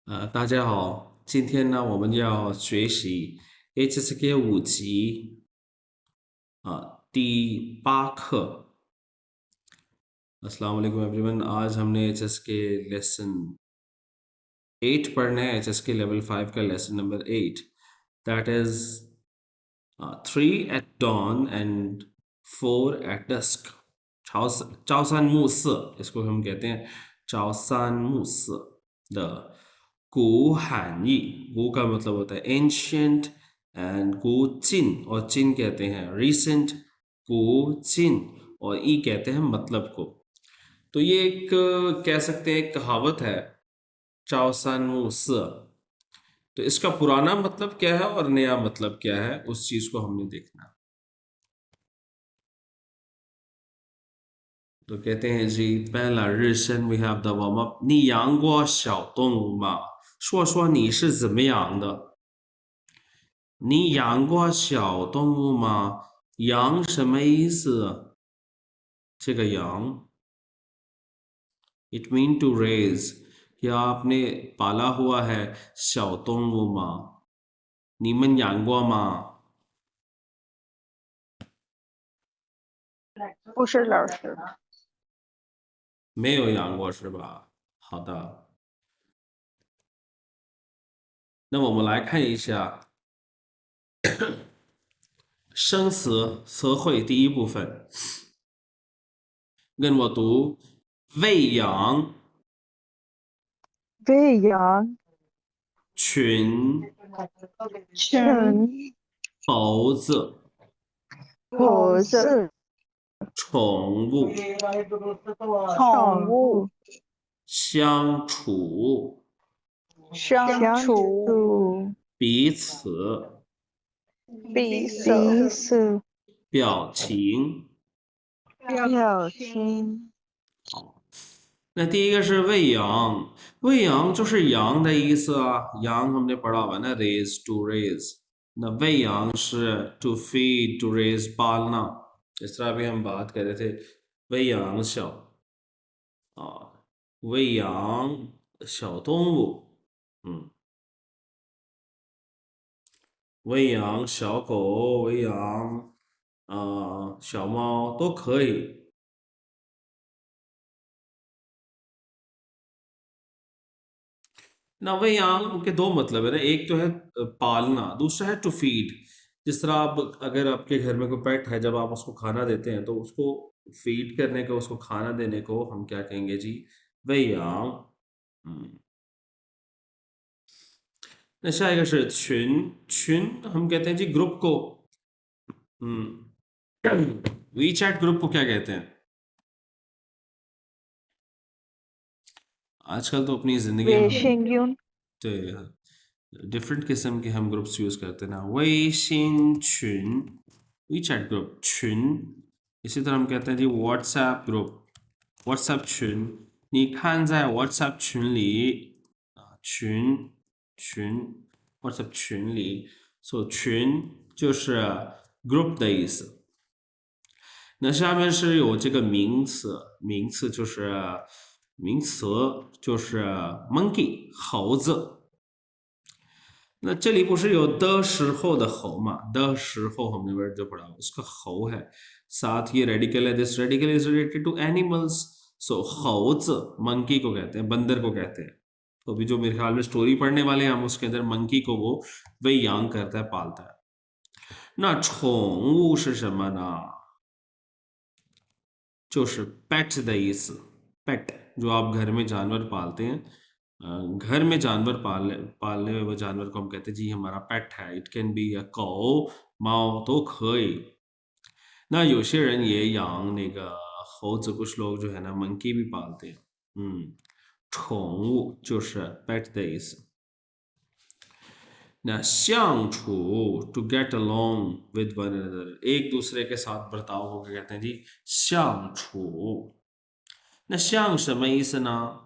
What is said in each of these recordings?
大家好，今天呢，我们要学习 HSK 5级第8课। अस्सलाम वालेकुम everyone. आज हमने HSK लेसन 8 पढ़ना है। HSK लेवल 5 का lesson number 8, that is 3 at dawn and 4 at dusk। चाओसान मुस इसको हम कहते हैं, चाओसान मुस द 古罕义। गु का मतलब होता है एंशियंट एंड गु चिन, और चिन कहते हैं रिसेंट। गु चिन और ई कहते हैं मतलब को। तो ये एक कह सकते हैं एक कहावत है, चाओसान मुस। तो इसका पुराना मतलब क्या है और नया मतलब क्या है, उस चीज को हमने देखना। तो कहते हैं जी, पहला日升 we have the warm up。你养过小动物吗？说说你是怎么养的？你养过小动物吗？养什么意思？这个养 it mean to raise। या आपने पाला हुआ है 小动物吗？你们养过吗？不是老师，没有养过是吧？好的，那我们来看一下生词词汇第一部分，跟我读：喂养、喂养、群、群、猴子、猴子、宠物、宠物、相处、相处、彼此、彼此、表情。表情。那第一个是喂养，喂养就是羊的意思啊，羊हमने पढ़ा हुआ है ना raise to raise।那喂养是 to feed to raise पालना। इस तरह अभी हम बात कर रहे थे 喂养啊，喂养小动物，喂养小狗，喂养小猫都可以。ना वही के दो मतलब है ना, एक तो है पालना, दूसरा है टू फीड। जिस तरह आप अगर आपके घर में कोई पेट है, जब आप उसको खाना देते हैं तो उसको फीड करने को, उसको खाना देने को हम क्या कहेंगे जी? वही下一个是群，群हम कहते हैं जी ग्रुप को। वी चैट ग्रुप को क्या कहते हैं? आजकल तो अपनी जिंदगी में 微信用 तो डिफरेंट किस्म के हम ग्रुप्स यूज करते हैं ना, वेइशिन群, WeChat ग्रुप 群। इसी तरह हम कहते हैं जी WhatsApp group, WhatsApp 群。你看在 WhatsApp 群里群 WhatsApp 群里，so 群就是 group 的意思。那下面是有这个名词，名词就是 monkey 猴子。那这里不是有的时候的猴嘛？的时候हमने वर्ड जो पढ़ा उसका猴है, साथ ये रेडिकल है। This radical is related to animals. सो猴子 मंकी को कहते हैं, बंदर को कहते हैं। तो अभी जो मेरे ख्याल में स्टोरी पढ़ने वाले हैं हम, उसके अंदर मंकी को वो वही यांग करता है, पालता है। 那宠物是什么呢？就是 pet 的意思，pet जो आप घर में जानवर पालते हैं। घर में जानवर पालने में वो जानवर को हम कहते हैं जी हमारा पेट है। It can be a cow, 猫都可以。那有些人也养那个猴子，कुछ लोग जो है ना मंकी भी पालते हैं।宠物就是 pet 的意思。ना 相处 to get along with one another，एक दूसरे के साथ बर्ताव को क्या कहते हैं जी? 相处。那像什么意思呢？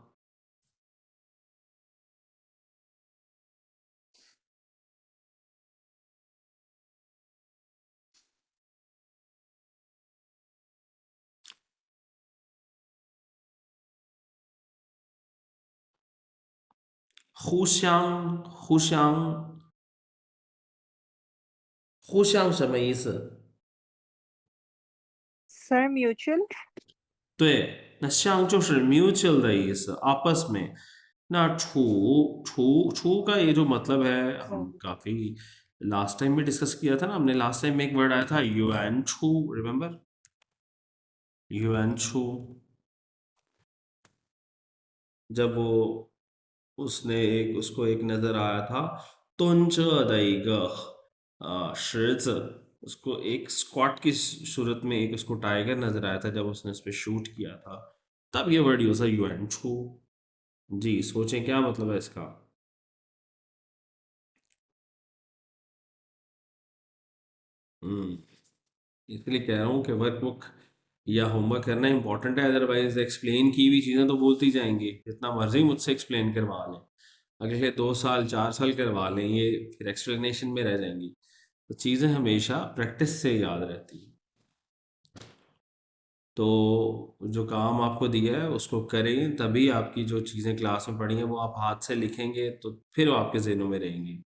互相什么意思？Sir, mutual. 对，那相就是 mutual 的意思，आपस में। ना छू का ये जो मतलब है, हम काफी लास्ट टाइम में डिस्कस किया था ना हमने। लास्ट टाइम में एक वर्ड आया था युआन छू, रिमेम्बर? युआन छू, जब वो उसको एक नजर आया था, तुंज शिज, उसको एक स्क्वाट की सूरत में एक उसको टाइगर नजर आया था जब उसने उस पर शूट किया था, तब ये वर्ड यूज है युआन छू। जी, सोचें क्या मतलब है इसका। हम्म, इसलिए कह रहा हूँ कि वर्क बुक या होमवर्क करना इंपॉर्टेंट है, अदरवाइज एक्सप्लेन की हुई चीज़ें तो बोलती जाएंगी, जितना मर्जी मुझसे एक्सप्लेन करवा लें, अगले 2 साल 4 साल करवा लें, ये फिर एक्सप्लेनेशन में रह जाएंगी। तो चीज़ें हमेशा प्रैक्टिस से याद रहती हैं। तो जो काम आपको दिया है उसको करें, तभी आपकी जो चीज़ें क्लास में पढ़ी हैं वो आप हाथ से लिखेंगे तो फिर वो आपके ज़हनों में रहेंगी।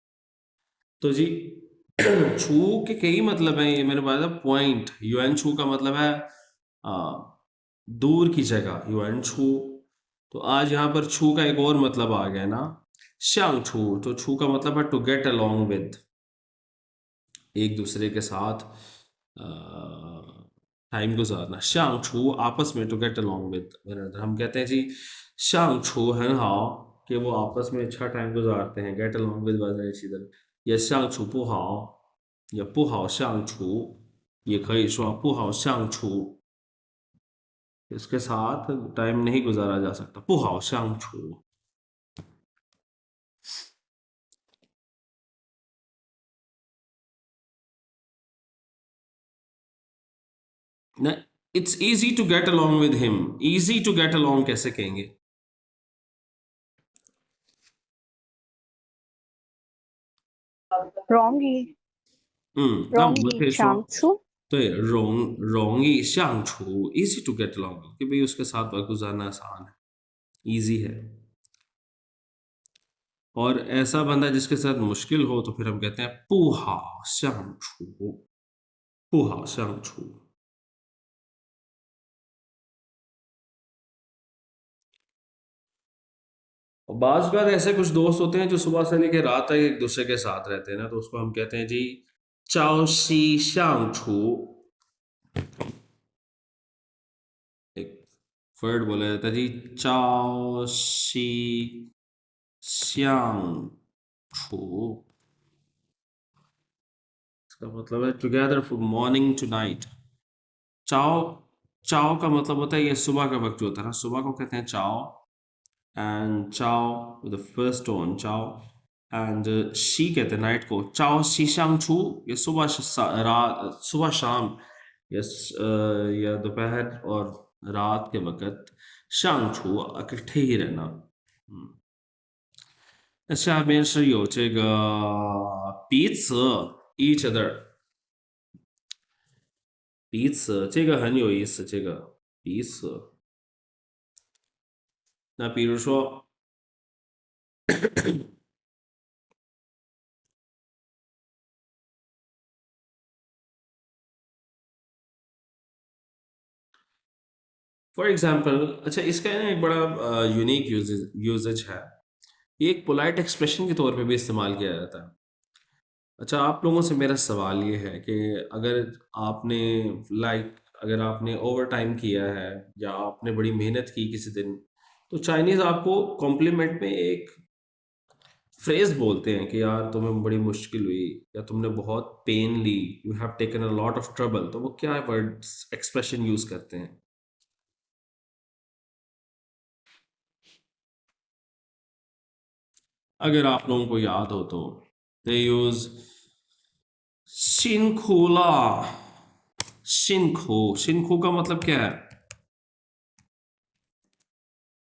तो जी, छू के कई मतलब हैं, ये मेरे पास है पॉइंट। यूएन छू का मतलब है आ, दूर की जगह, यूएन छू। तो आज यहाँ पर छू का एक और मतलब आ गया ना, श्यांग छू। तो छू का मतलब है टू गेट अलोंग विद, एक दूसरे के साथ टाइम गुजारना। श्यांग छू आपस में, टू गेट अलोंग विद, हम कहते हैं जी श्यांग छू है हाओ, कि वो आपस में अच्छा टाइम गुजारते हैं, gate along with each other. या श्यांग छू पु हाओ, या不好相处，也可以说不好相处，इसके साथ टाइम नहीं गुजारा जा सकता, 不好相处। ना, it's easy to get along with him, easy to get along कैसे कहेंगे? Wrongy. 那我们可以说，相处。对，容易相处，easy to get along，कि भाई उसके साथ वक्त गुजारना आसान है, इजी है। और ऐसा बंदा जिसके साथ मुश्किल हो तो फिर हम कहते हैं 不好相处，不好相处। और बाज बार ऐसे कुछ दोस्त होते हैं जो सुबह से लेकर रात तक एक दूसरे के साथ रहते हैं ना, तो उसको हम कहते हैं जी 朝夕相处। एक वर्ड बोला जाता है जी 朝夕相处, इसका मतलब है together from morning to night. चाओ, चाओ का मतलब होता है ये सुबह का वक्त जो होता है ना, सुबह को कहते हैं चाओ, एंड चाओ विद द फर्स्ट टोन चाओ, एंड शी कहते हैं नाइट को, चाओ शी शाम छू, ये रात सुबह शाम, या या दोपहर और रात के वक्त, शाम छू इकट्ठे ही रहना।那下面是有这个彼此 each other， 彼此这个很有意思，这个彼此。那比如说फॉर एग्जाम्पल, अच्छा इसका ना एक बड़ा यूनिक यूजेज है, ये एक पोलाइट एक्सप्रेशन के तौर पे भी इस्तेमाल किया जाता है। अच्छा, आप लोगों से मेरा सवाल ये है कि अगर आपने अगर आपने ओवर टाइम किया है या आपने बड़ी मेहनत की किसी दिन, तो चाइनीज़ आपको कॉम्प्लीमेंट में एक फ्रेज बोलते हैं कि यार तुम्हें बड़ी मुश्किल हुई, या तुमने बहुत पेन ली, you have taken a lot of trouble, तो वो क्या वर्ड्स एक्सप्रेशन यूज करते हैं? अगर आप लोगों को याद हो तो दे यूज 辛苦了, 辛苦 का मतलब क्या है?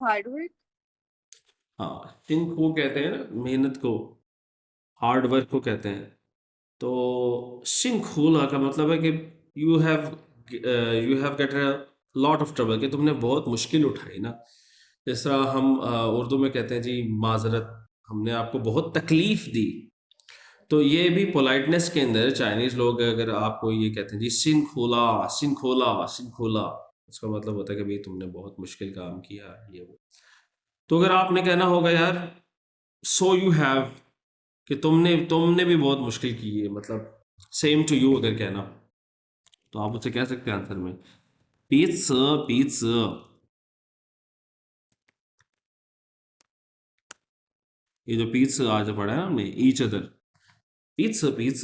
Hard work. हाँ, 辛苦 कहते हैं ना मेहनत को, हार्ड वर्क को कहते हैं। तो 辛苦了 का मतलब है कि you have get a lot of trouble, कि तुमने बहुत मुश्किल उठाई ना। जिस तरह हम उर्दू में कहते हैं जी माजरत हमने आपको बहुत तकलीफ दी। तो ये भी पोलाइटनेस के अंदर चाइनीज लोग अगर आपको ये कहते हैं जी सिन खोला सिन खोला सिन खोला, उसका मतलब होता है कि भाई तुमने बहुत मुश्किल काम किया ये वो। तो अगर आपने कहना होगा यार सो यू हैव, कि तुमने तुमने भी बहुत मुश्किल की है, मतलब सेम टू यू अगर कहना, तो आप उससे कह सकते हैं आंसर में पीत्स पीत्स। ये जो पीत्स आज पढ़ा है ना हमने ईच अदर, पीत्स पीत्स,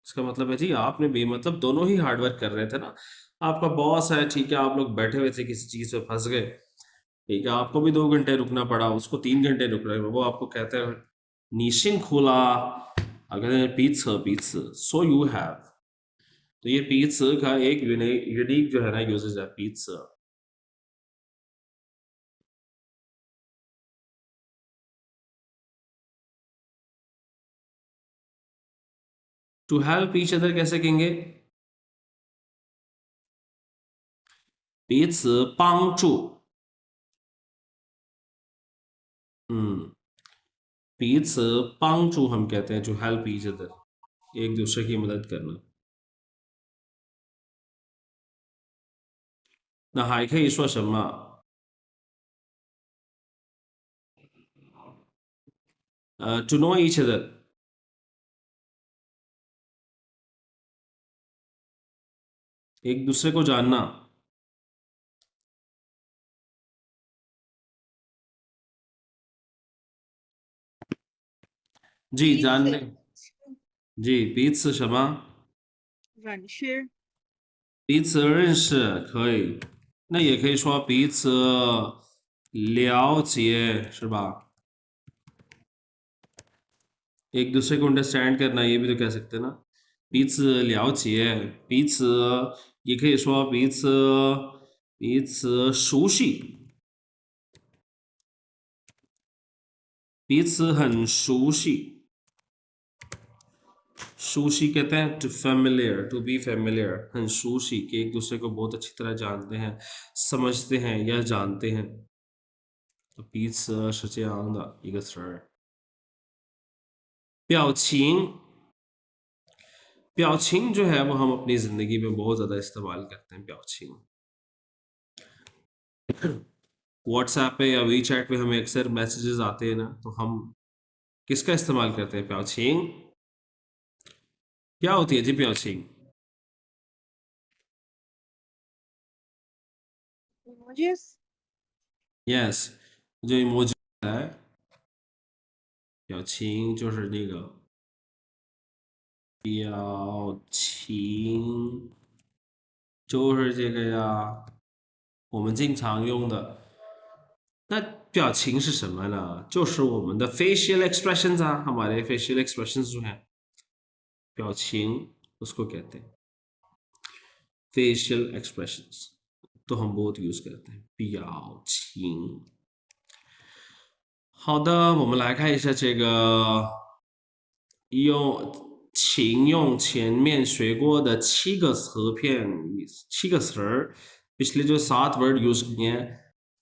इसका मतलब है जी आपने भी मतलब दोनों ही हार्डवर्क कर रहे थे ना। आपका बॉस है, ठीक है, आप लोग बैठे हुए थे किसी चीज पे फंस गए, ठीक है, आपको भी 2 घंटे रुकना पड़ा, उसको 3 घंटे रुक रहे हो, वो आपको कहते हैं निशिन खुला, अगर Pitt's Pitt's so you have. तो ये पीट्स का एक यूनिक जो है ना यूजेज है पीट्स। टू हेल्प ईच अदर कैसे कहेंगे? पीट्स 帮助，嗯，彼此帮助 हम कहते हैं, to help each other, एक दूसरे की मदद करना।那还可以说什么？to know each other，एक दूसरे को जानना। जी 彼此 जानने। जी 彼此什么？认识彼此认识可以，那也可以说彼此了解，是吧？एक दूसरे को अंडरस्टैंड करना, ये भी तो कह सकते हैं ना।彼此了解，彼此也可以说彼此熟悉，彼此很熟悉。सूशी कहते हैं टू फेमिलियर, टू बी फेमिलियर,很熟悉कि एक दूसरे को बहुत अच्छी तरह जानते हैं, समझते हैं या जानते हैं। तो 彼此是这样的一个词儿。表情，表情जो है वो हम अपनी ज़िंदगी में बहुत ज़्यादा इस्तेमाल करते हैं表情। व्हाट्सएप पे या वी चैट पे हमें अक्सर मैसेजेस आते हैं ना, तो हम किसका इस्तेमाल करते हैं? 表情। क्या होती है जी 表情? emojis यस, जो इमोजी है 表情就是那个表情就是这个呀，我们经常用的。那表情是什么呢？就是我们的 facial expressions 啊，हमारे facial expressions जो हैं, 表情 उसको कहते हैं facial expressions, तो हम बहुत यूज करते हैं表情。好的，我们来看一下这个用前面学过的7个词儿पिछले जो 7 वर्ड यूज किए हैं।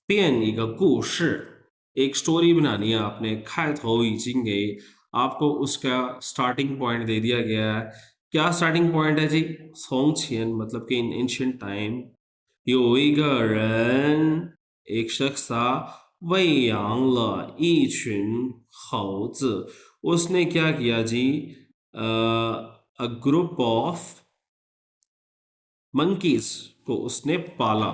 编一个故事, एक स्टोरी बनानी है आपने, 开头已经给 आपको उसका स्टार्टिंग पॉइंट दे दिया गया है। क्या स्टार्टिंग पॉइंट है जी? 从前 मतलब कि इन एंशियंट टाइम 有一个人 एक शख्स था 喂养了一群猴子, उसने क्या किया जी? अ ग्रुप ऑफ मंकीज को उसने पाला।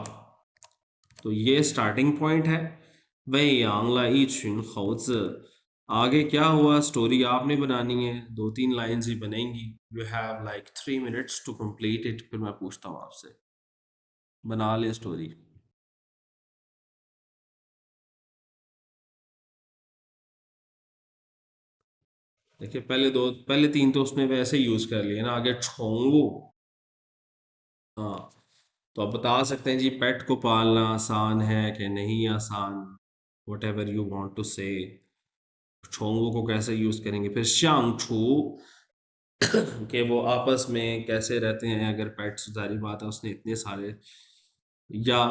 तो ये स्टार्टिंग पॉइंट है 喂养了一群猴子। आगे क्या हुआ स्टोरी आपने बनानी है, 2-3 लाइन्स ही बनेंगी। You have like 3 minutes to complete it. फिर मैं पूछता हूँ आपसे, बना ले स्टोरी। देखिए पहले 3 तो उसने वैसे ही यूज कर लिए ना, आगे छोंगू। हाँ, तो आप बता सकते हैं जी पेट को पालना आसान है कि नहीं आसान, whatever you want to say. छोंगू को कैसे यूज करेंगे? फिर श्यांग छू, कि वो आपस में कैसे रहते हैं अगर पेट्स, जारी बात है उसने इतने सारे, या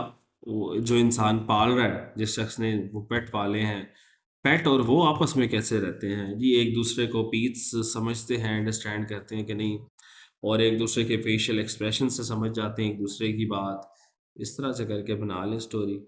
वो जो इंसान पाल रहा है, जिस शख्स ने वो पेट पाले हैं, पेट और वो आपस में कैसे रहते हैं जी? एक दूसरे को पीस समझते हैं, अंडरस्टैंड करते हैं कि नहीं, और एक दूसरे के फेशियल एक्सप्रेशन से समझ जाते हैं एक दूसरे की बात। इस तरह से करके बना लें स्टोरी।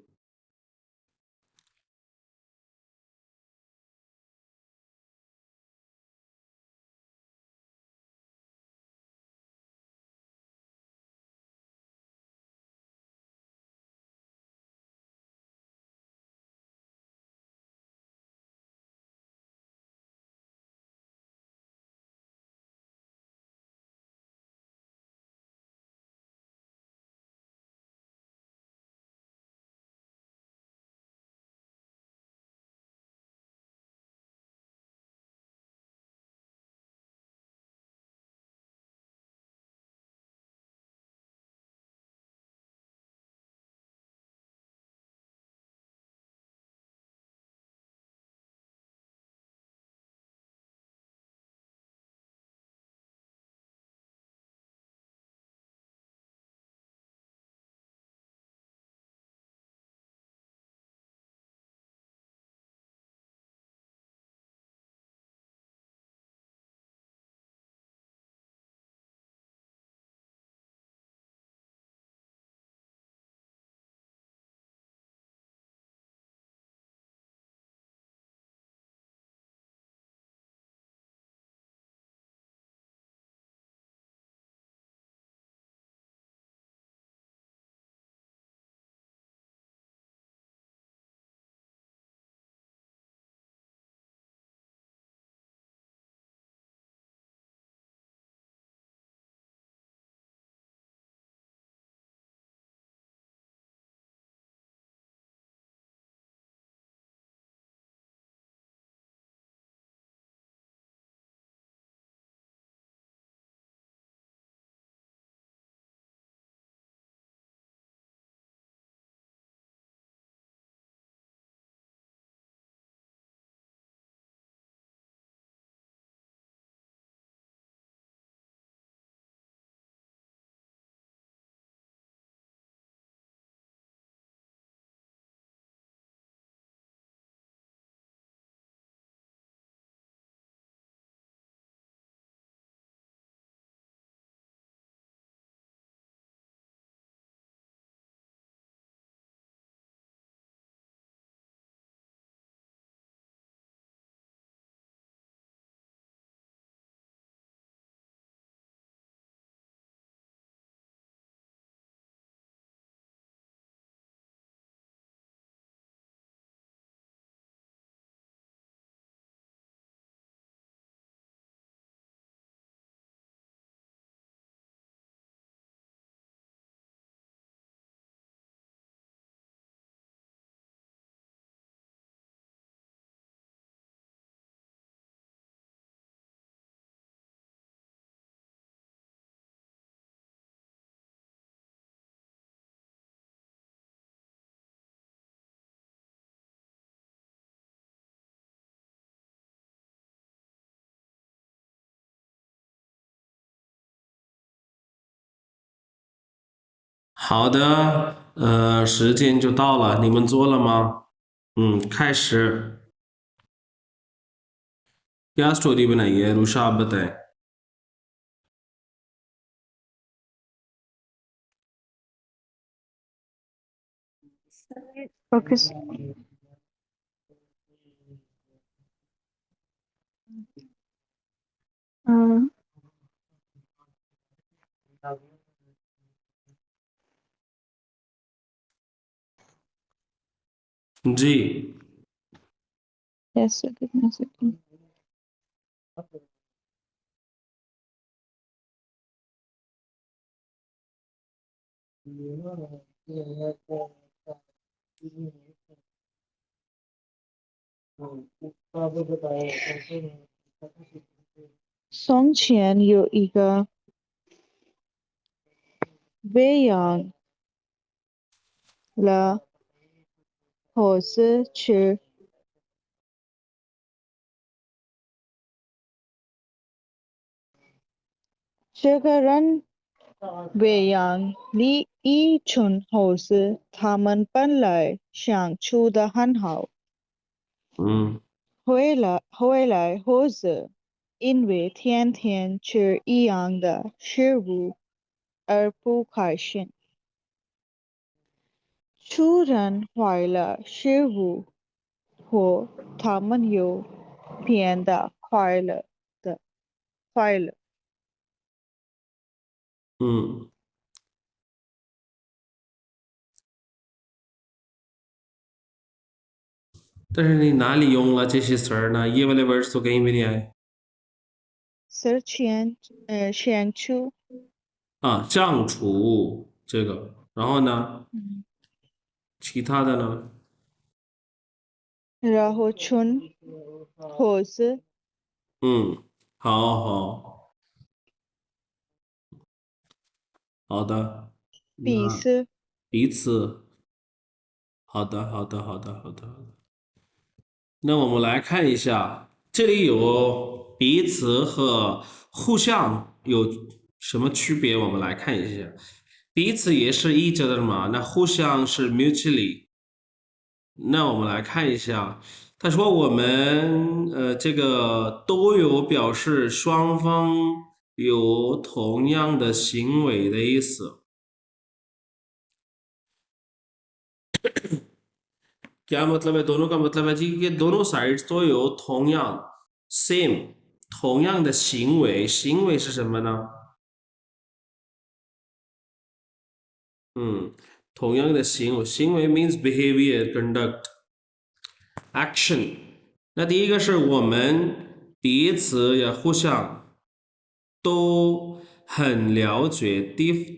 好的，时间就到了，你们做了吗？开始。क्या स्टोरी बनाई है रुषा, आप बताएं। Focus. Uh, जी। yes, okay, one second. Song Qian 有一个喂养了猴子吃，这个人喂养了一群猴子，他们本来相处的很好。嗯回来后子，因为天天吃一样的食物而不开心。主人坏了食物后，他们又变得快乐。嗯，但是你哪里用了这些词儿呢？ये वाले वर्ड्स तो कहीं भी नहीं आए 相处啊。酱处这个，然后呢，嗯其他的呢？然后村猴子嗯，好好好的，那彼此彼此，好的好的好的好的好的。那我们来看一下，这里有彼此和互相有什么区别？我们来看一下，彼此也是一着的嘛，那互相是 mutually。那我们来看一下，他说我们这个都有表示双方有同样的行为的意思。क्या मतलब है दोनों का मतलब है जी कि दोनों साइड्स तो有同样 same 同样的行为，行为是什么呢？同样的行为，行为 means behavior conduct action。那第一个是我们彼此也互相都很了解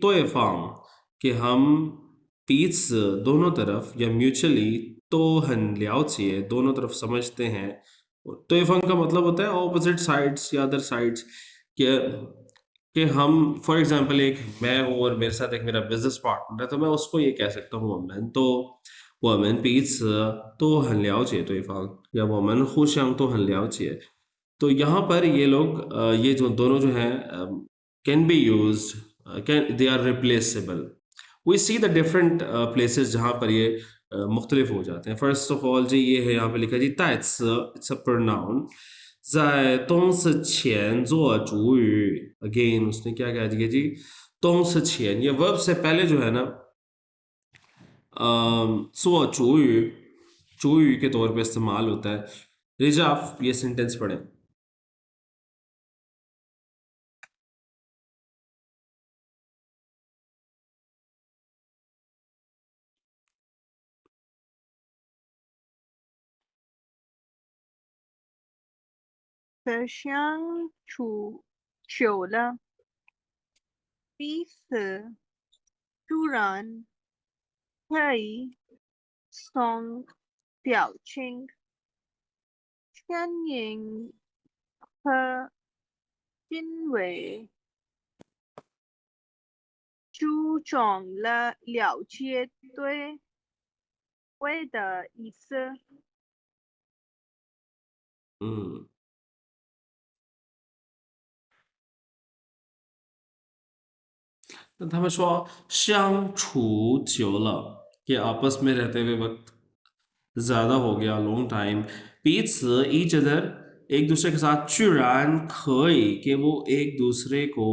对方कि हम彼此 दोनों तरफ या म्यूचुअली तो很了解 दोनों तरफ समझते हैं 对方का मतलब होता है ऑपोजिट साइड्स या अदर साइड्स कि हम फॉर एग्जांपल एक मैं हूँ और मेरे साथ एक मेरा बिजनेस पार्टनर है तो मैं उसको ये कह सकता हूँ 我们彼此都很了解对方या 我们互相都很了解 तो यहाँ पर ये लोग ये जो दोनों जो हैं can be use can they are replaceable we see the different places जहाँ पर ये मुख्तलिफ हो जाते हैं फर्स्ट ऑफ ऑल जी ये है यहाँ पे लिखा जी 代词 इट्स अ प्रोनाउन 在动词前做主语 अगेन उसने क्या कह दिया जी 动词前 ये वर्ब से पहले जो है ना 做主语के तौर पे इस्तेमाल होता है रिजा आप ये सेंटेंस पढ़ें 的相处久了，彼此突然可以从表情、声音和行为注重了了解对方的意思。嗯。那他们说相处久了，कि आपस में रहते हुए वक्त ज़्यादा हो गया लॉन्ग टाइम 彼此 each other एक दूसरे के साथ 居然可以 कि वो एक दूसरे को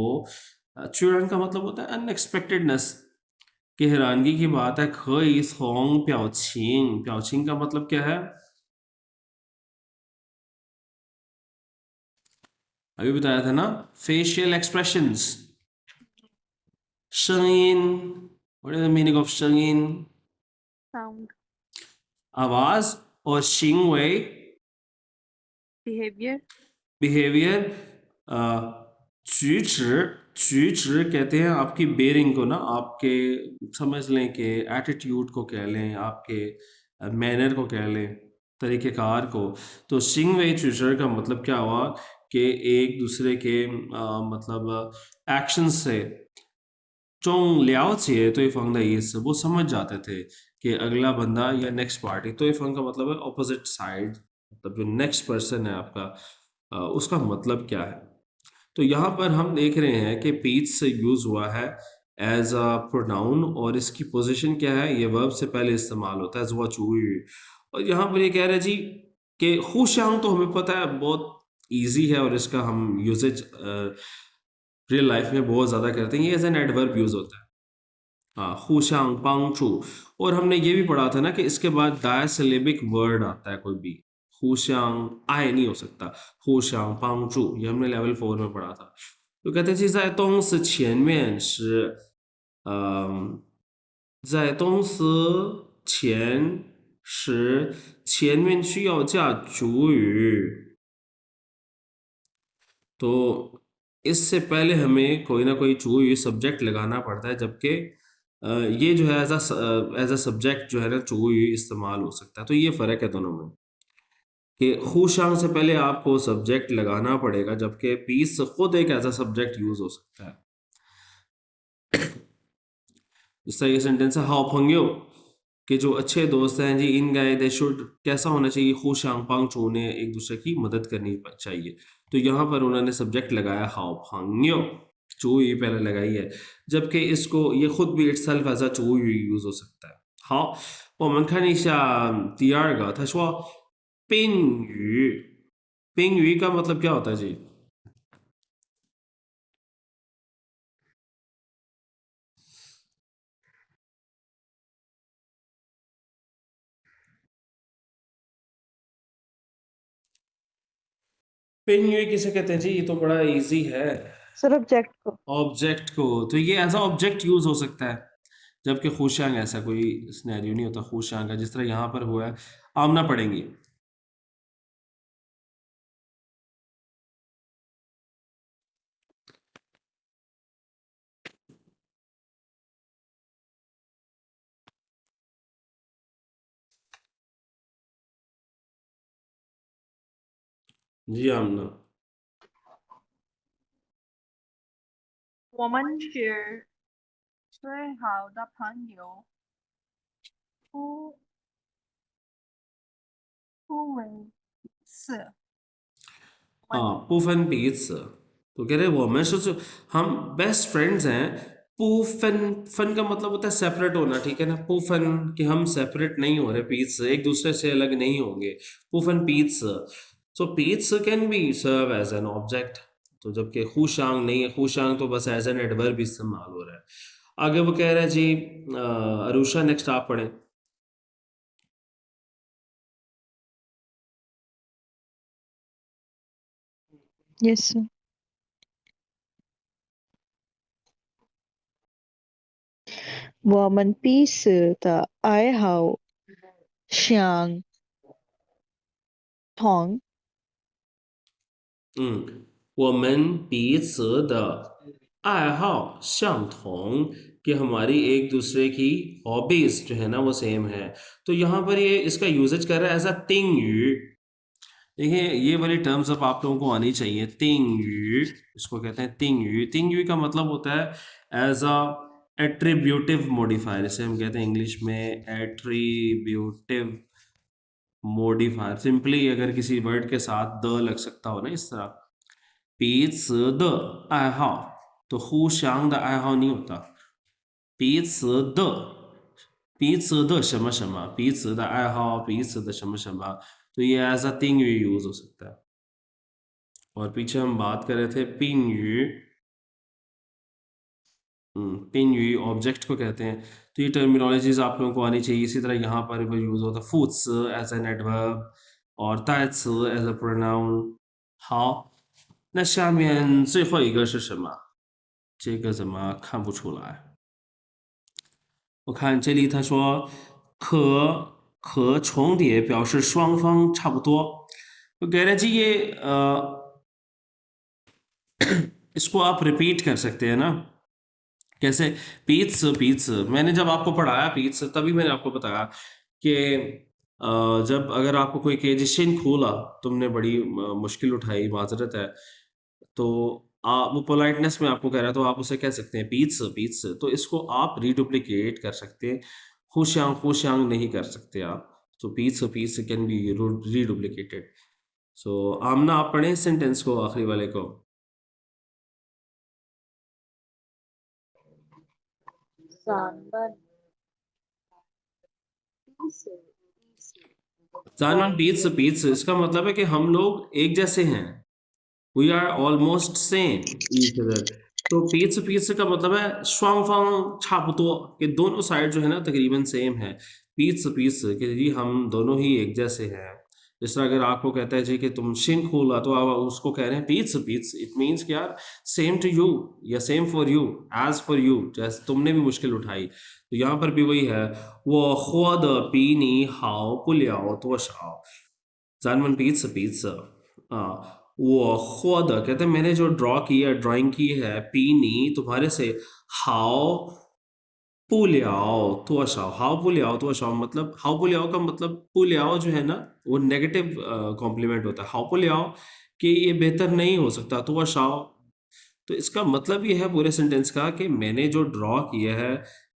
居然 का मतलब होता है अनएक्सपेक्टेडनेस कि हैरानगी की बात है 可以从表情का मतलब क्या है अभी बताया था ना facial expressions 声音 what is the meaning of 声音 Sound, आवाज और 行为 behavior, बिहेवियर 举止कहते हैं आपकी बेरिंग को ना आपके समझ लें कि एटीट्यूड को कह लें आपके मैनर को कह लें तरीक़ेकार को तो 行为举止 का मतलब क्या हुआ कि एक दूसरे के मतलब एक्शन से 中了解对方的意思 वो समझ जाते थे कि अगला बंदा या नेक्स्ट पार्टी 对方 का मतलब है ऑपोजिट साइड मतलब जो नेक्स्ट पर्सन है आपका उसका मतलब क्या है तो यहाँ पर हम देख रहे हैं कि पीच से यूज़ हुआ है एज अ प्रोनाउन और इसकी पोजीशन क्या है ये वर्ब से पहले इस्तेमाल होता है एज वॉच और यहाँ पर ये कह रहे हैं जी कि खुशांग तो हमें पता है बहुत इजी है और इसका हम यूजेज रियल लाइफ में बहुत ज़्यादा करते हैं, ये एज एन एडवर्ब यूज होता है। हाँ, खुशांग पांगचू। और हमने ये भी पढ़ा था ना कि इसके बाद डायसिलेबिक वर्ड आता है कोई भी, खुशांग आय नहीं हो सकता, खुशांग पांगचू, ये हमने लेवल 4 में पढ़ा था। तो कहते हैं在动词前面是在动词前时前面需要加主语，तो इससे पहले हमें कोई ना कोई चूई सब्जेक्ट लगाना पड़ता है, जबकि ये जो है एज अ सब्जेक्ट जो है ना चूई इस्तेमाल हो सकता है। तो ये फ़र्क है दोनों में कि खुशांग से पहले आपको सब्जेक्ट लगाना पड़ेगा, जबकि पीस खुद एक एज अ सब्जेक्ट यूज हो सकता है। इस तरह ये सेंटेंस है हाउ पंग्यो, कि जो अच्छे दोस्त हैं जी इन गए दे शुड कैसा होना चाहिए, खुशांग पांग ने एक दूसरे की मदद करनी चाहिए। तो यहाँ पर उन्होंने सब्जेक्ट लगाया हाउ पंग्यो, चू ये पहले लगाई है, जबकि इसको ये खुद भी इटसेल्फ एज अ चू यूज हो सकता है। 好，我们看一下第二个，他说宾语，宾语 का मतलब क्या होता है जी? 宾语 किसे कहते हैं जी? ये तो बड़ा इजी है। सर ऑब्जेक्ट को। ऑब्जेक्ट को, तो ये एज अ ऑब्जेक्ट यूज हो सकता है, जबकि खुशांग ऐसा कोई सिनेरियो नहीं होता खुशांग का, जिस तरह यहाँ पर हुआ है। आमना पढ़ेंगे। जी आमना। 我们是最好的朋友，不不为此。हाँ, पुफन पीट्स, तो कह रहे वो मैं सोचो हम बेस्ट फ्रेंड्स हैं। पुफन फन का मतलब होता है सेपरेट होना, ठीक है ना, पुफन कि हम सेपरेट नहीं हो रहे, पीट्स एक दूसरे से अलग नहीं होंगे, पुफन pets. So pets can be serve as an object, तो जबकि खुशांग नहीं है, खुशांग तो बस एज एन एडवर्ब इस्तेमाल हो रहा है। आगे वो कह रहा है जी अरुषा नेक्स्ट आप पढ़ें। Yes sir. 我们彼此的爱好相同。我们彼此的爱好相同, कि हमारी एक दूसरे की हॉबीज जो है ना वो सेम है। तो यहाँ पर ये इसका यूजेज कर रहा है एज अ तिंग यू। देखिए ये वाली टर्म्स अब आप लोगों को आनी चाहिए, तिंग यू, इसको कहते हैं तिंग यू। तिंग यू का मतलब होता है एज अ एट्रीब्यूटिव मॉडिफायर, इसे हम कहते हैं इंग्लिश में एट्रीब्यूटिव मॉडिफायर। सिंपली अगर किसी वर्ड के साथ द लग सकता हो ना इस तरह, 彼此的爱好, तो 互相的爱好नहीं होता, 彼此的彼此的什么什么彼此的爱好彼此的什么什么, तो ये एज अ तिंग यू यूज हो सकता है। और पीछे हम बात कर रहे थे ping you, ping you object को कहते हैं। तो ये टर्मिनोलॉजीज आप लोगों को आनी चाहिए। इसी तरह यहाँ पर भी यूज होता है फूड्स एज एन एडवर्ब और ताइट्स एज अ प्रोनाउन। 好，那下面最后一个是什么？这个怎么看不出来？我看这里他说可重叠表示双方差不多। तो कह रहे हैं जी ये इसको आप रिपीट कर सकते हैं ना, कैसे? पीट्स पीट्स मैंने जब आपको पढ़ाया पीट्स तभी मैंने आपको बताया कि जब अगर आपको कोई केजिशन खोला, तुमने बड़ी मुश्किल उठाई, माजरत है, तो वो पोलाइटनेस में आपको कह रहा है, तो आप उसे कह सकते हैं पीट्स पीट्स। तो इसको आप रीडुप्लिकेट कर सकते हैं, खुशांग नहीं कर सकते आप। तो पीट्स पीट्स कैन बी रीडुप्लिकेटेड। सो आमना आप पढ़ें सेंटेंस को आखिरी वाले को। 咱们彼此彼此 जानवन पीट्स पीट्स इसका मतलब है कि हम लोग एक जैसे हैं, we are almost same each other. तो पीट्स पीट्स का मतलब है स्वांग छापतो, कि दोनों साइड जो है ना तकरीबन सेम है। पीट्स पीट्स कि जी हम दोनों ही एक जैसे हैं। जिस तरह अगर आपको कहता है जी कि तुम शिन खोला, तो आप उसको कह रहे हैं पीट्स पीट्स, इट मीन्स कि यार सेम टू यू या same for you, as for you, जैसे तुमने भी मुश्किल उठाई। तो यहाँ पर भी वही है, वो खुद पीनी हाओ पुलियाओ तो शाओ, जानवन पीट्स पीट्स। वो खुद कहते हैं मैंने जो ड्रॉ किया, ड्राइंग की है, पीनी तुम्हारे से, हाओ पुलियाओ तो शाओ, हाउ पुलियाओ तो शाओ मतलब, हाउ पुलियाओ का मतलब, पुलियाओ जो है ना वो नेगेटिव कॉम्प्लीमेंट होता है, हाउ पुलियाओ कि ये बेहतर नहीं हो सकता, तो शाओ। तो इसका मतलब ये है पूरे सेंटेंस का कि मैंने जो ड्रॉ किया है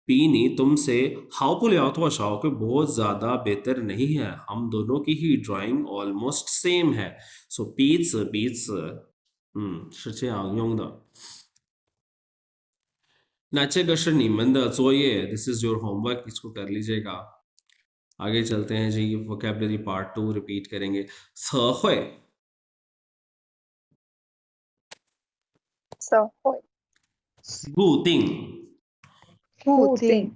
पीनी तुमसे, हाउ ले आओ तो अशाओ के बहुत ज्यादा बेहतर नहीं है, हम दोनों की ही ड्राइंग ऑलमोस्ट सेम है। So pets pets 是这样用的。那这个是你们的作业，this is your homework，इसको कर लीजिएगा। आगे चलते हैं जी, वोकेबलरी पार्ट 2 रिपीट करेंगे। 词汇社会固定固定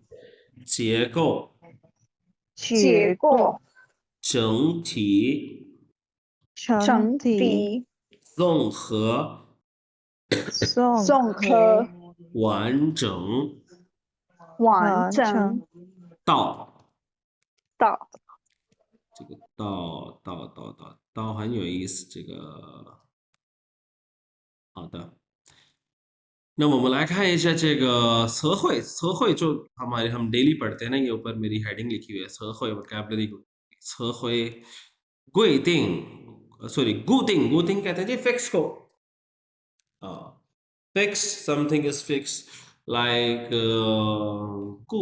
结构结构整体整整体体综合综合完整完整整到，到这个到很有意思，这个好的。那我们来看一下这个词汇，词汇就हम डेली पढ़ते हैं ना, ये ऊपर मेरी हेडिंग लिखी हुई है词汇वोकैबुलरी词汇规定सॉरी固定कहते हैं जी फिक्स को, fix something is fix like 固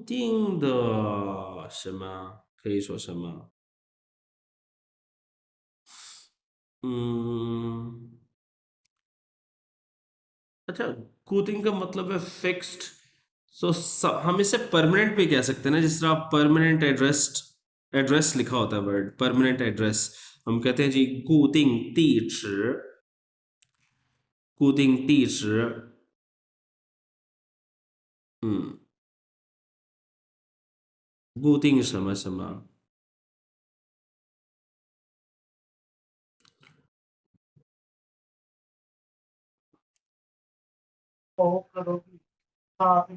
定的什么可以说什么？嗯，अच्छा, कूथिंग का मतलब है फिक्स्ड। सो हम इसे परमानेंट भी कह सकते हैं ना, जिस तरह आप परमानेंट एड्रेस लिखा होता है वर्ड परमानेंट एड्रेस, हम कहते हैं जी कूतिंग ती हम्म 固定什么什么。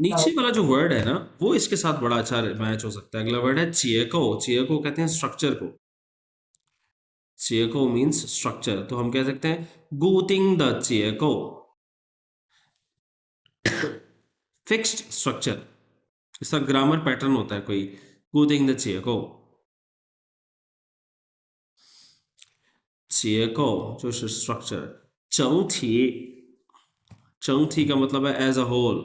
नीचे वाला जो वर्ड है ना वो इसके साथ बड़ा अच्छा मैच हो सकता है। अगला वर्ड है चियको कहते हैं स्ट्रक्चर को, चियको मीन्स स्ट्रक्चर, तो हम कह सकते हैं गुतिंग द चियको, फिक्स्ड स्ट्रक्चर। इसका ग्रामर पैटर्न होता है कोई, गुतिंग द चियको, चियको जो स्ट्रक्चर। 整体का मतलब है एज अ होल,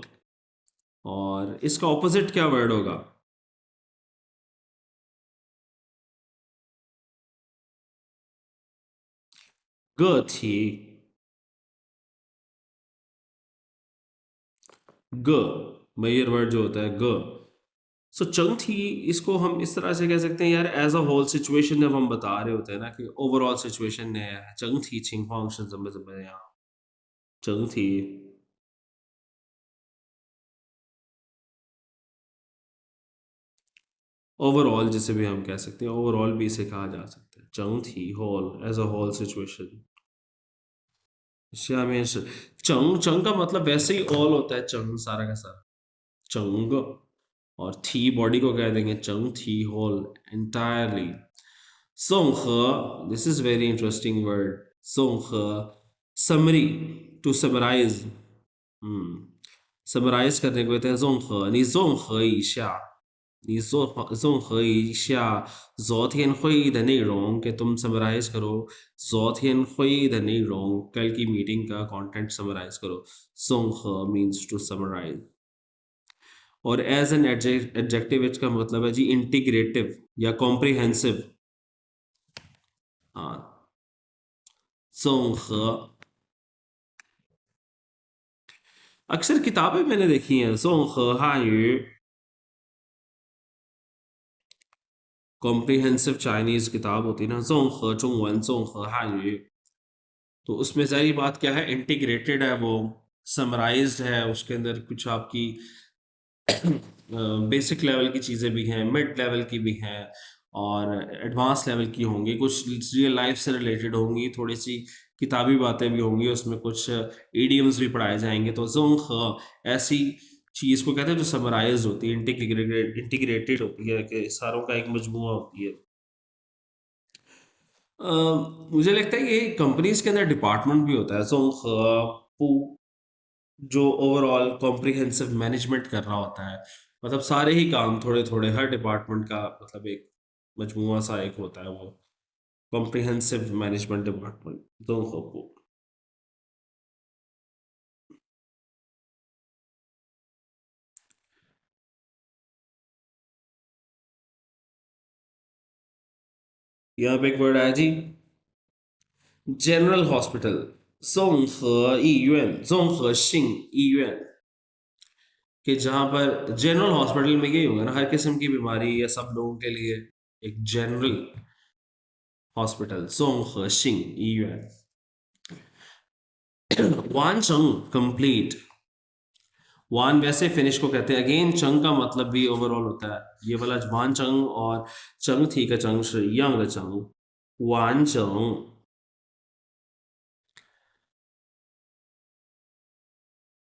और इसका ऑपोजिट क्या वर्ड होगा? 个体 ग मेजर वर्ड जो होता है ग। सो 整体 इसको हम इस तरह से कह सकते हैं यार, एज अ होल सिचुएशन जब हम बता रहे होते हैं ना कि ओवरऑल सिचुएशन है 整体情况是怎么样，整体 ओवरऑल जिसे भी हम कह सकते हैं, ओवरऑल भी इसे कहा जा सकता है 整体 whole, as a whole situation. 下面是整का मतलब वैसे ही ऑल होता है,整सारा का सारा 整个, और थी बॉडी को कह देंगे 整体 whole entirely। 综合 this is very interesting word 综合 summary to summarize, summarize करने को कहते हैं 综合，你综合一下，你综合一下昨天会议的内容, कि तुम summarize करो 昨天会议的内容, कल की मीटिंग का कंटेंट summarize करो। 综合 means to summarize, और एज एन एडजेक्टिव इसका मतलब है जी इंटीग्रेटिव या कॉम्प्रिहेंसिव। हाँ 综合 अक्सर किताबें मैंने देखी हैं 综合汉语 कॉम्प्रिहेंसिव चाइनीज किताब होती है ना, ज़ोंग जूंगवन ज़ोंग हानयू, तो उसमें सारी बात क्या है, इंटीग्रेटेड है वो, समराइज्ड है, उसके अंदर कुछ आपकी बेसिक लेवल की चीज़ें भी हैं, मिड लेवल की भी हैं, और एडवांस लेवल की होंगी, कुछ रियल लाइफ से रिलेटेड होंगी, थोड़ी सी किताबी बातें भी होंगी, उसमें कुछ ईडियम्स भी पढ़ाए जाएंगे। तो ज़ोंग ऐसी चीज़ को कहते हैं जो समराइज होती है, इंटीग्रेटेड होती है, कि सारों का एक मजमुआ होती है। मुझे लगता है ये कंपनीज के अंदर डिपार्टमेंट भी होता है, ज़ोंग जो ओवरऑल कॉम्प्रिहेंसिव मैनेजमेंट कर रहा होता है, मतलब सारे ही काम थोड़े थोड़े हर डिपार्टमेंट का मतलब एक मजमुआ सा एक होता है वो कॉम्प्रिहेंसिव मैनेजमेंट डिपार्टमेंट दो को। यहाँ पे एक वर्ड आया जी, जनरल हॉस्पिटल, 综合医院，综合性医院, कि जहाँ पर जनरल हॉस्पिटल में यही होगा ना, हर किस्म की बीमारी या सब लोगों के लिए एक जनरल हॉस्पिटल 综合性医院। वानचंग कंप्लीट, वान वैसे फिनिश को कहते हैं, अगेन चंग का मतलब भी ओवरऑल होता है, ये वाला वान चंग और चंग थी का चंग से यांग द चंग, वान चंग।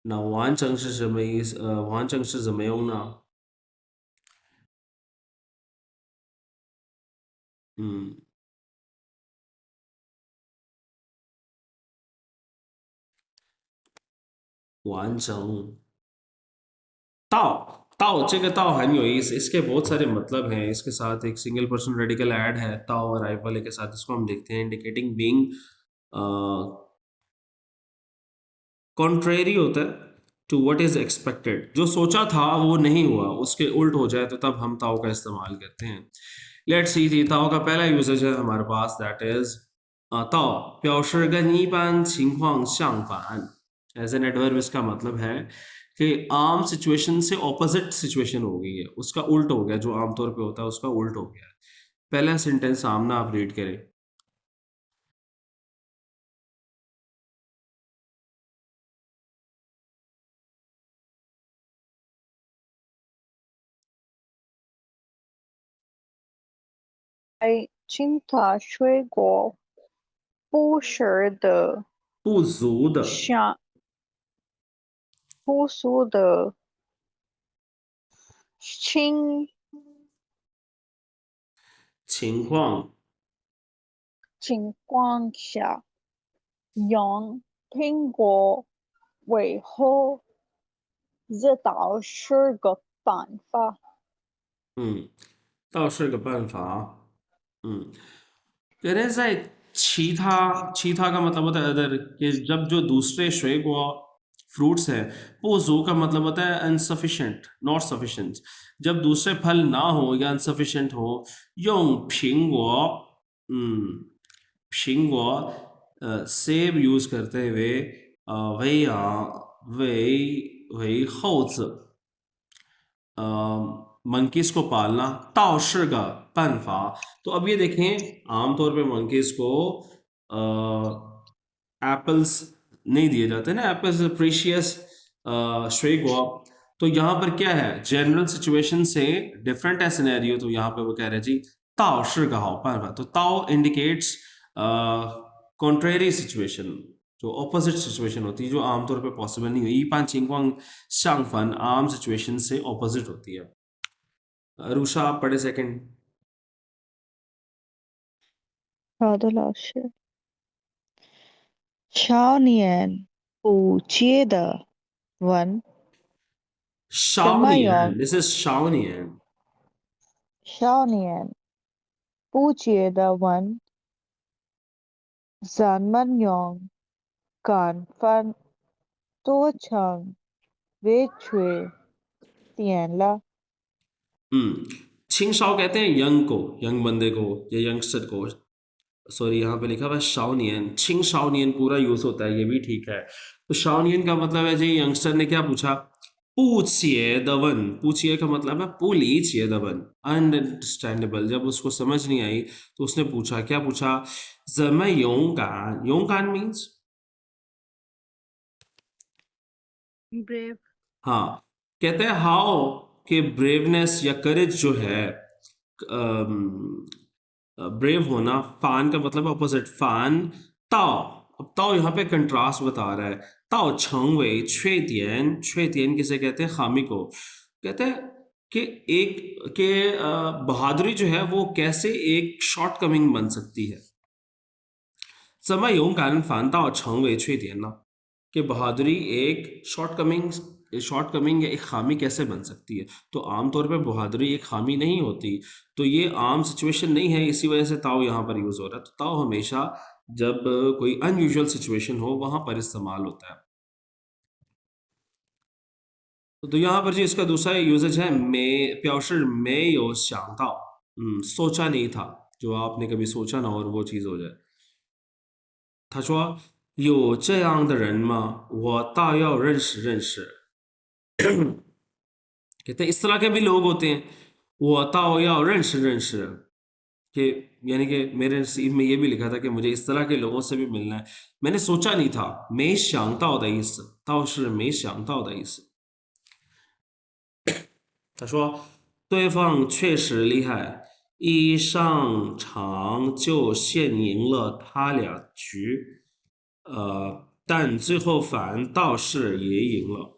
那完整是什么意思？完整是怎么用呢？嗯，完整。ताओ这个ताओ很有意思, इसके बहुत सारे मतलब हैं, इसके साथ एक सिंगल पर्सन रेडिकल ऐड है ताओ और आई वाले के साथ, इसको हम देखते हैं, इंडिकेटिंग बीइंग कॉन्ट्रेरी होता है टू व्हाट इज एक्सपेक्टेड, जो सोचा था वो नहीं हुआ, उसके उल्ट हो जाए तो तब हम ताओ का इस्तेमाल करते हैं। लेट्स सी, थी ताओ का पहला यूसेज है हमारे पास, दैट इज ताओ 表示跟一般情况相反, एज एन एडवर्ब इसका मतलब है कि आम सिचुएशन से ऑपोजिट सिचुएशन हो गई है, उसका उल्ट हो गया, जो आमतौर पे होता है उसका उल्ट हो गया। पहला सेंटेंस सामना आप रीड करें। 青塔水果不时的不足的像不足的情情况情况下，用苹果为何这倒是个办法。倒是个办法。कहते हैं शायद छीथा का मतलब होता है अदर, कि जब जो दूसरे श्वेगो फ्रूट्स हैं, वो जो का मतलब होता है अनसफिशिएंट, नॉट सफिशिएंट, जब दूसरे फल ना हो या अनसफिशिएंट हो, योंग पिंगो, पिंगो सेब यूज करते हुए, वही वही वही हौज मंकीज को पालना, ताओ का पनफा। तो अब ये देखें, आमतौर पे मंकीज को एप्पल्स नहीं दिए जाते ना, एप्पल्स प्रीशियस श्वेगो। तो यहाँ पर क्या है, जनरल सिचुएशन से डिफरेंट है सिनेरियो, तो यहाँ पे वो कह रहे हैं जी ताओ का हाउ पनफा। तो ताओ इंडिकेट्स कॉन्ट्रेरी सिचुएशन, जो ऑपोजिट सिचुएशन होती है, जो आमतौर पे पॉसिबल नहीं हुई, पान चिंगवांग शांगफन आम सिचुएशन से ऑपोजिट होती है। रूशा आप पढ़े सेकंड। 好的，老师。少年不觉得问怎么用 this is 少年少年不觉得问怎么用การฟันตัวฉันเวช่วย点了 छिंगशाओ कहते हैं यंग को, यंग बंदे को या यंगस्टर को, सॉरी यहाँ पे लिखा हुआ है शाओनियन, छिंग शाओनियन पूरा यूज होता है, ये भी ठीक है। तो शाओनियन का मतलब है जी, यंगस्टर ने क्या पूछा 不解的问，不解का मतलब है 不理解的问 ，ununderstandable。जब उसको समझ नहीं आई तो उसने पूछा, क्या पूछा? 怎么勇敢？勇敢 means brave, हाँ, कहते हैं हाउ कि ब्रेवनेस या करेज जो है, ब्रेव होना, फान का मतलब अपोजिट, फान ताओ। अब ताओ यहाँ पे कंट्रास्ट बता रहा है। ताओ छंगवे छुएतियन किसे कहते हैं? खामी को कहते हैं कि एक के बहादुरी जो है वो कैसे एक शॉर्ट कमिंग बन सकती है। समय योग कारण फान ताओ छंगवे छुएतियन ना, कि बहादुरी एक शॉर्ट कमिंग या एक खामी कैसे बन सकती है। तो आमतौर पे बहादुरी एक खामी नहीं होती, तो ये आम सिचुएशन नहीं है, इसी वजह से ताओ यहाँ पर यूज हो रहा है। तो ताओ हमेशा जब कोई अनयूजुअल सिचुएशन हो वहां पर इस्तेमाल होता है। तो यहाँ पर जी इसका दूसरा यूजेज है मे प्याउशर मे यो शांताओ, सोचा नहीं था, जो आपने कभी सोचा ना और वो चीज हो जाए। 他说有这样的人吗？我倒要认识认识。कहते हैं इस तरह के भी लोग होते हैं। वो ताओ या रेंश कि यानी कि मेरे नसीब में ये भी लिखा था कि मुझे इस तरह के लोगों से भी मिलना है। मैंने सोचा नहीं था। 没想到的意思，倒是没想到的意思。他说对方确实厉害，一上场就先赢了他俩局，但最后反倒是也赢了。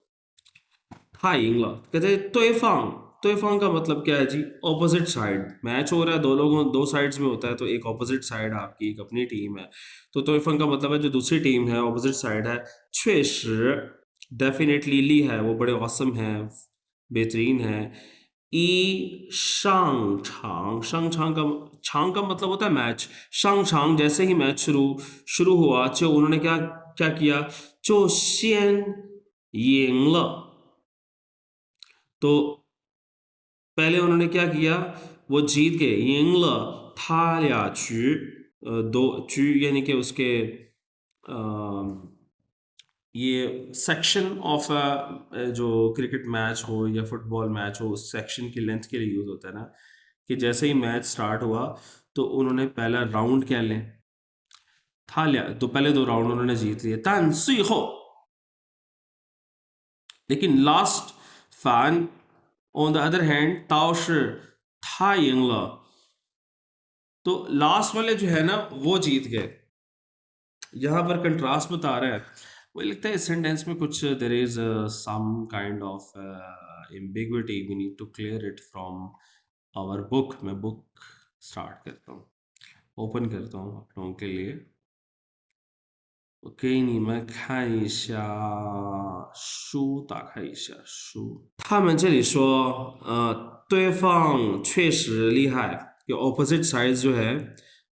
他赢了कहते हैं对方का मतलब क्या है जी? ऑपोजिट साइड मैच हो रहा है, दो साइड्स में होता है, तो एक ऑपोजिट साइड आपकी एक अपनी टीम है, तो 对方 का मतलब है जो दूसरी टीम है, ऑपोजिट साइड है। 确实 डेफिनेटली ली है, वो बड़े औसम है, बेहतरीन है। ई शांग का मतलब होता है मैच। शांग जैसे ही मैच शुरू हुआ, जो उन्होंने क्या क्या किया? 就先赢了 तो पहले उन्होंने क्या किया? वो जीत गए। यिंगल था या चू, दो चू यानी कि उसके ये सेक्शन ऑफ जो क्रिकेट मैच हो या फुटबॉल मैच हो, उस सेक्शन की लेंथ के लिए यूज होता है ना, कि जैसे ही मैच स्टार्ट हुआ तो उन्होंने पहला राउंड क्या लें था लिया, तो पहले दो राउंड उन्होंने जीत लिए। तान सुई हो, लेकिन last fan on the other hand Tao shi था यंगला, तो लास्ट वाले जो है ना वो जीत गए। यहाँ पर कंट्रास्ट बता रहा है। मुझे लगता है इस सेंटेंस में कुछ there is some kind of ambiguity, we need to clear it from our book. मैं बुक स्टार्ट करता हूँ, ओपन करता हूँ आप लोगों के लिए। 我给你们看一下书，打开一下书。他们这里说，对方确实厉害，有 opposite sides जो है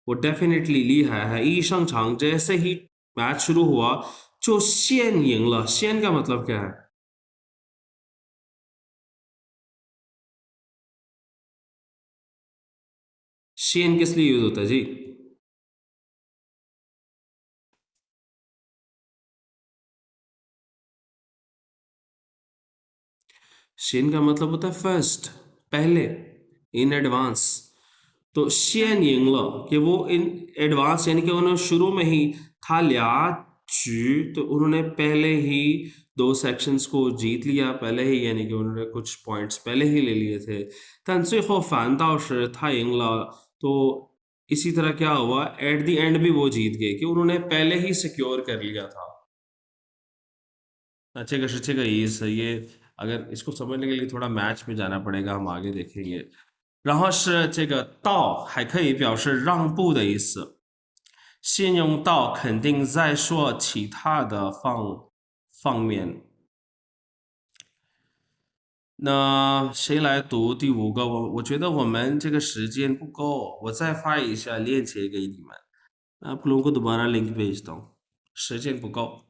वो definitely 厉害है।一上场जैसे ही मैच शुरू हुआ就先赢了，先का मतलब क्या है? 先 किस लिए यूज होता है जी? शेन का मतलब होता है फर्स्ट, पहले, इन एडवांस। तो शेन यंगलो कि वो इन एडवांस यानी कि उन्होंने शुरू में ही था लिया चू, तो उन्होंने पहले ही दो सेक्शंस को जीत लिया पहले ही, यानी कि उन्होंने कुछ पॉइंट्स पहले ही ले लिए थे। तन से हो फैनताओ था यंगला, तो इसी तरह क्या हुआ, एट द एंड भी वो जीत गए कि उन्होंने पहले ही सिक्योर कर लिया था। अच्छे का ये अगर इसको समझने के लिए थोड़ा मैच में जाना पड़ेगा, हम आगे देखेंगे। 然后是这个道还可以表示让步的意思，先用道肯定再说其他的方面。那谁来读第五个？我觉得我们这个时间不够，我再发一下链接给你们，आप लोगों को दोबारा लिंक भेजता हूँ, 时间不够。